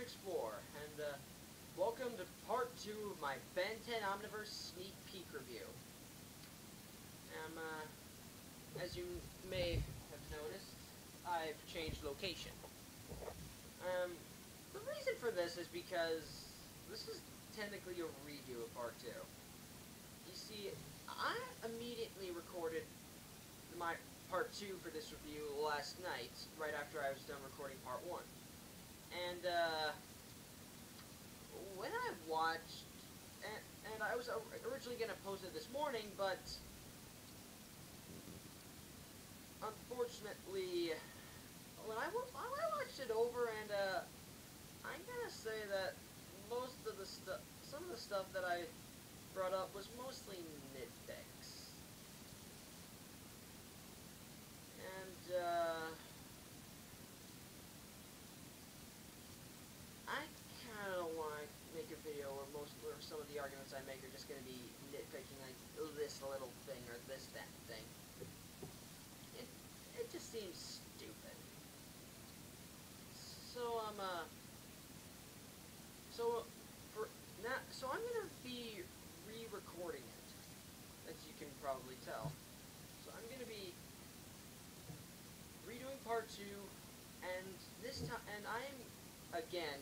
explore, and welcome to part 2 of my Ben 10 Omniverse sneak peek review. As you may have noticed, I've changed location. The reason for this is because this is technically a redo of part 2. You see, I immediately recorded my part 2 for this review last night, right after I was done recording part 1. And, when I watched, and I was originally going to post it this morning, but unfortunately, when I watched it over, and, I'm going to say that most of the some of the stuff that I brought up was mostly nitpicks. And, I kind of want to make a video where some of the arguments I make are just going to be nitpicking, like this little thing or that thing. It just seems stupid. So so I'm going to be re-recording it, as you can probably tell. So I'm going to be redoing part 2, and this time, and I'm again,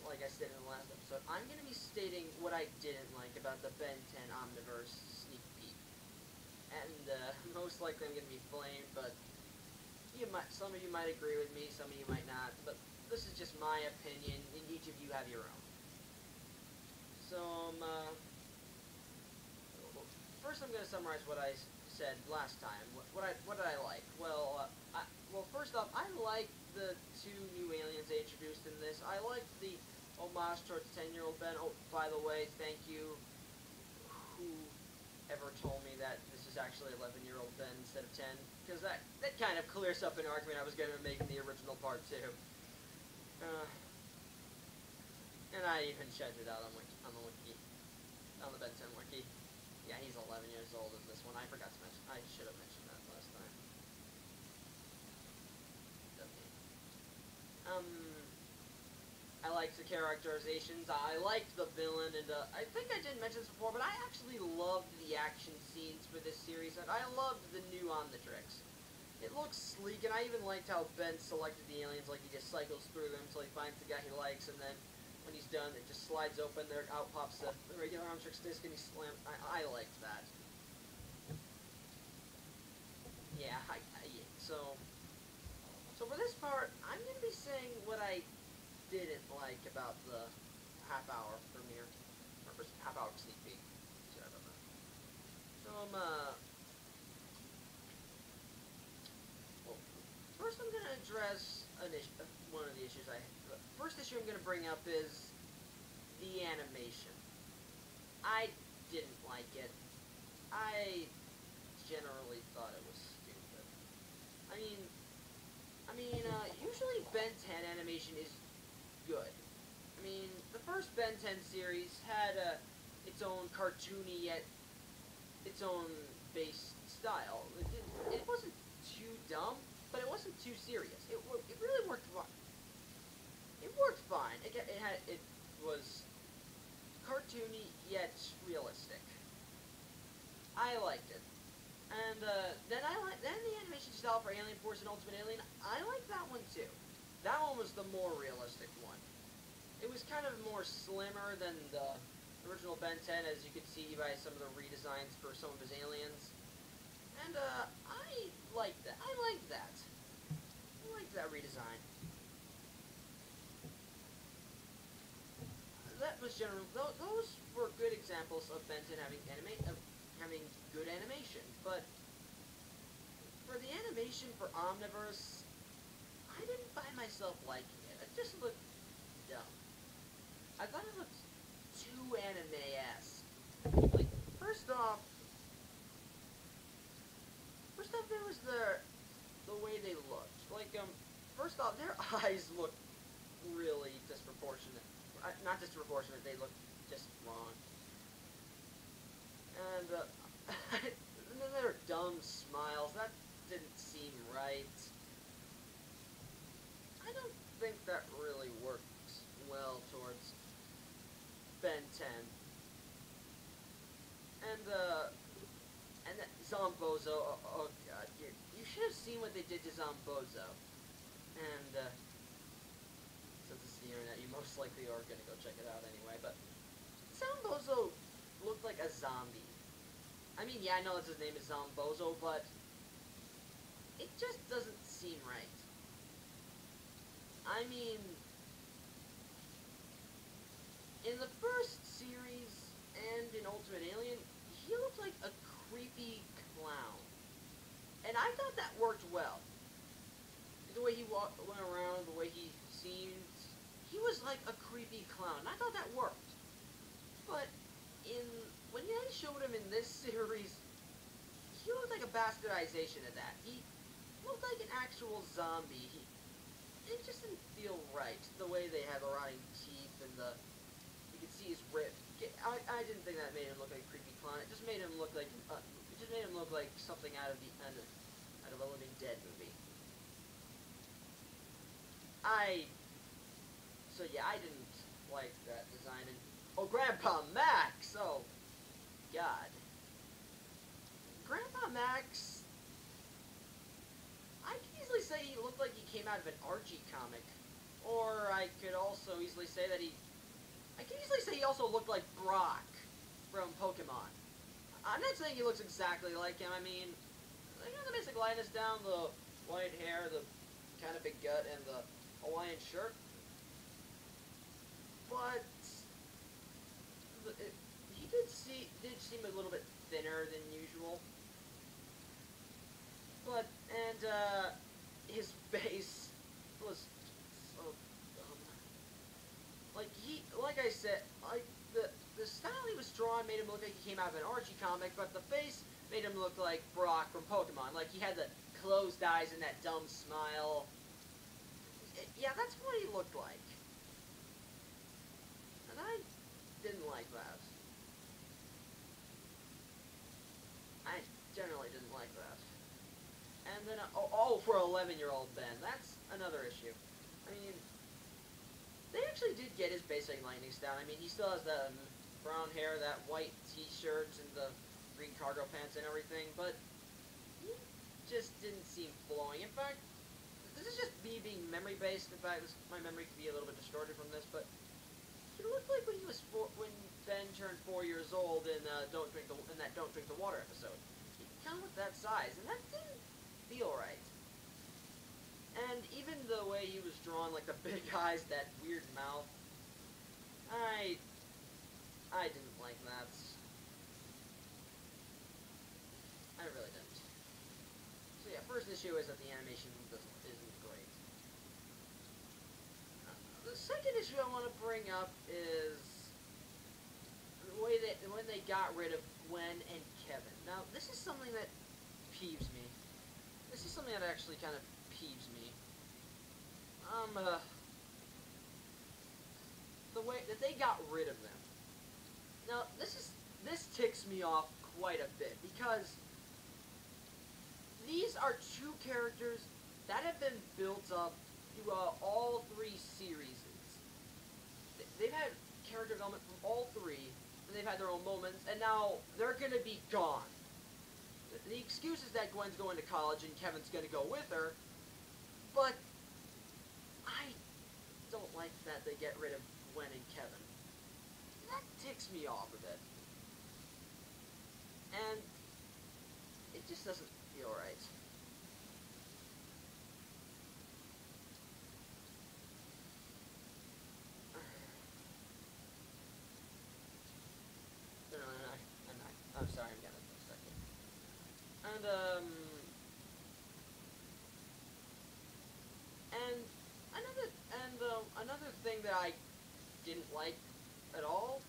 like I said in the last episode, I'm going to be stating what I didn't like about the Ben 10 Omniverse sneak peek. And, most likely I'm going to be blamed, but some of you might agree with me, some of you might not, but this is just my opinion, and each of you have your own. So, first I'm going to summarize what I said last time. What did I like? Well, first off, I like the 2 new aliens they introduced in this. I like the homage towards 10-year-old Ben. Oh, by the way, thank you, whoever told me that this is actually 11-year-old Ben instead of 10, because that kind of clears up an argument I was going to make in the original part 2. And I even checked it out on the wiki, on the Ben 10 wiki. Yeah, he's 11 years old in this one. I forgot to mention. I should have mentioned that last time. I liked the characterizations. I liked the villain, and I think I didn't mention this before, but I actually loved the action scenes for this series, and I loved the new Omnitrix. It looks sleek, and I even liked how Ben selected the aliens, like he just cycles through them until he finds the guy he likes, and then when he's done, it just slides open, there out pops the regular Omnitrix disc, and he slams. I liked that. Yeah, so for this part, I'm going to be saying what I didn't like about the half-hour premiere, or half-hour sneak peek. Sorry about that. So, well, first I'm going to address one of the issues the first issue I'm going to bring up is the animation. I didn't like it. I generally thought it was stupid. I mean, usually Ben 10 animation is good. I mean, the first Ben 10 series had its own cartoony yet its own base style. It wasn't too dumb, but it wasn't too serious. It really worked fine. It worked fine. It was cartoony yet realistic. I liked it. And then the animation style for Alien Force and Ultimate Alien, I like that one too. That one was the more realistic one. It was kind of more slimmer than the original Ben 10, as you could see by some of the redesigns for some of his aliens. And I liked that. I liked that redesign. That was general. Those were good examples of Ben 10 having good animation, but for the animation for Omniverse, I didn't find myself liking it. It just looked dumb. I thought it looked too anime-esque. Like, first off, there was the way they looked. Like, first off, their eyes looked really disproportionate. Not disproportionate, they looked just wrong. And, and then their dumb smiles, that didn't seem right. I don't think that really works well 10. And that Zombozo, oh god, you should have seen what they did to Zombozo. And, since it's the internet, you most likely are gonna go check it out anyway, but Zombozo looked like a zombie. I mean, yeah, I know that his name is Zombozo, but it just doesn't seem right. I mean, in the first series and in Ultimate Alien, he looked like a creepy clown. And I thought that worked well. The way he went around, the way he seemed, he was like a creepy clown. I thought that worked. But when they showed him in this series, he looked like a bastardization of that. He looked like an actual zombie. It just didn't feel right, the way they had the rotting teeth and you could see his rib. I didn't think that made him look like a creepy clown. It just made him look like something out of a Living Dead movie. So yeah, I didn't like that design. And oh, Grandpa Max! Oh, God. Grandpa Max, I can easily say he looked like he came out of an Archie comic. Or I could also easily say that he also looked like Brock from Pokemon. I'm not saying he looks exactly like him. I mean, you know, the basic likeness down, the white hair, the kind of big gut, and the Hawaiian shirt. But he did seem a little bit thinner than usual. But his face was so dumb. Like I said, the style he was drawing made him look like he came out of an Archie comic, but the face made him look like Brock from Pokemon. Like he had the closed eyes and that dumb smile. Yeah, that's what he looked like. And I didn't like that. I generally didn't like that. And then, for 11-year-old Ben, that's another issue. I mean, they actually did get his basic lightnings down. I mean, he still has the brown hair, that white t-shirt, and the green cargo pants and everything, but he just didn't seem flowing. In fact, this is just me being memory-based. In fact, my memory could be a little bit distorted from this, but he looked like when Ben turned 4 years old in that Don't Drink the Water episode. He kind of looked that size, and that didn't feel right. And even the way he was drawn, like the big eyes, that weird mouth, I didn't like that. I really didn't. So yeah, first issue is that the animation isn't great. The second issue I want to bring up is the way that when they got rid of Gwen and Kevin. Now, this is something that peeves me. This is something that actually kind of peeves me. The way that they got rid of them. Now, this ticks me off quite a bit, because these are two characters that have been built up throughout all three series. They've had character development from all three, and they've had their own moments, and now they're gonna be gone. The excuse is that Gwen's going to college and Kevin's gonna go with her, but I don't like that they get rid of Gwen and Kevin. That ticks me off a bit. And it just doesn't feel right. I'm sorry, I'm getting distracted. And another thing that I didn't like at all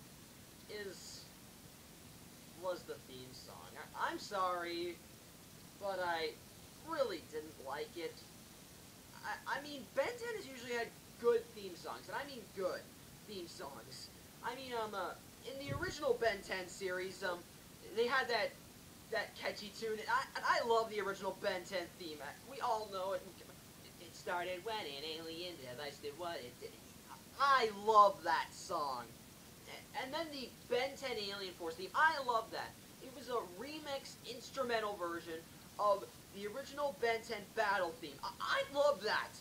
was the theme song. I'm sorry, but I really didn't like it. I mean, Ben 10 has usually had good theme songs, and I mean good theme songs. I mean, in the original Ben 10 series, they had that catchy tune, and I love the original Ben 10 theme. We all know it. It started when an alien device did what it did. I love that song. And then the Ben 10 Alien Force theme, I love that. It was a remix instrumental version of the original Ben 10 battle theme. I love that.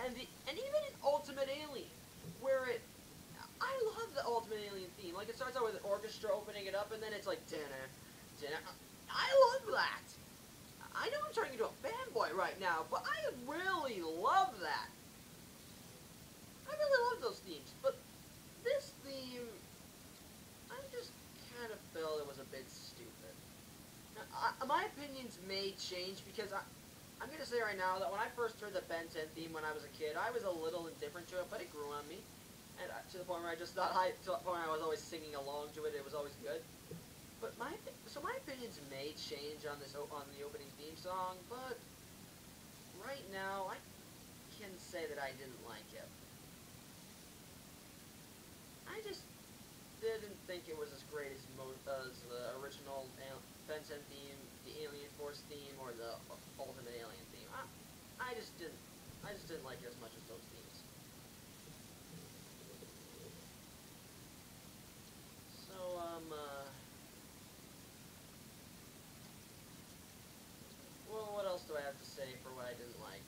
And even in Ultimate Alien, where I love the Ultimate Alien theme. Like, it starts out with an orchestra opening it up, and then it's like, dinner, dinner. I love that. I know I'm turning into a fanboy right now, but I really love that. I really love those themes, but this theme, I just kind of felt it was a bit stupid. Now, my opinions may change because I'm going to say right now that when I first heard the Ben 10 theme when I was a kid, I was a little indifferent to it, but it grew on me. And to the point where I just thought, to the point where I was always singing along to it, it was always good. But my opinions may change on the opening theme song, but right now I can say that I didn't like it. I just didn't think it was as great as the original Ben 10 theme, the Alien Force theme, or the Ultimate Alien theme. I just didn't like it as much as those themes. So well, what else do I have to say for what I didn't like?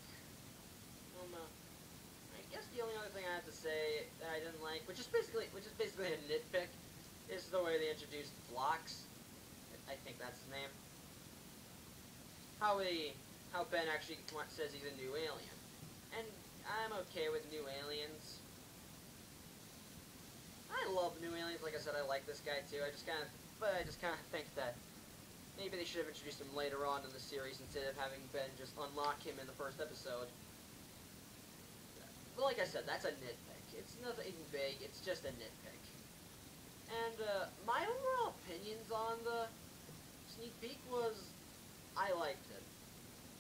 I guess the only other thing I have to say that I didn't like, which is basically a nitpick, is the way they introduced Blocks. I think that's his name. How Ben actually says he's a new alien, and I'm okay with new aliens. I love new aliens. Like I said, I like this guy too. I just kind of think that maybe they should have introduced him later on in the series instead of having Ben just unlock him in the first episode. But like I said, that's a nitpick. It's nothing big. It's just a nitpick. And my overall opinions on the sneak peek was, I liked it.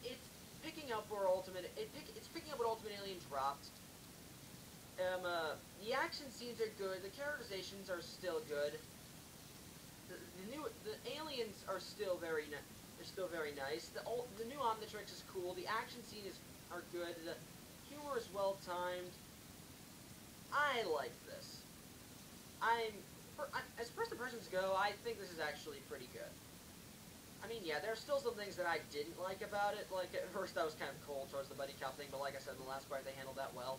It's picking up where it's picking up what Ultimate Alien dropped. The action scenes are good. The characterizations are still good. The aliens are still very nice. The new Omnitrix is cool. The action scenes are good. The humor is well timed. I like this. As first impressions go, I think this is actually pretty good. I mean, yeah, there are still some things that I didn't like about it. Like, at first I was kind of cold towards the buddy cop thing, but like I said in the last part, they handled that well.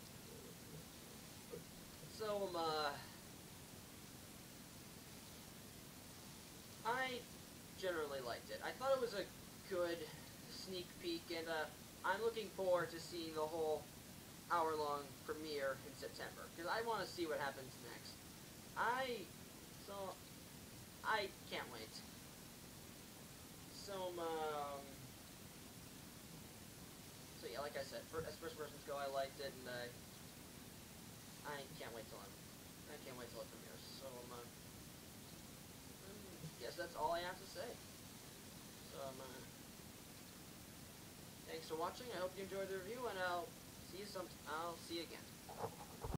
So, I generally liked it. I thought it was a good sneak peek, and I'm looking forward to seeing the whole hour-long premiere in September, because I want to see what happens next. I can't wait. So yeah, like I said, as first persons go, I liked it, and I can't wait till it premieres. So guess that's all I have to say. So thanks for watching. I hope you enjoyed the review, and I'll see you again.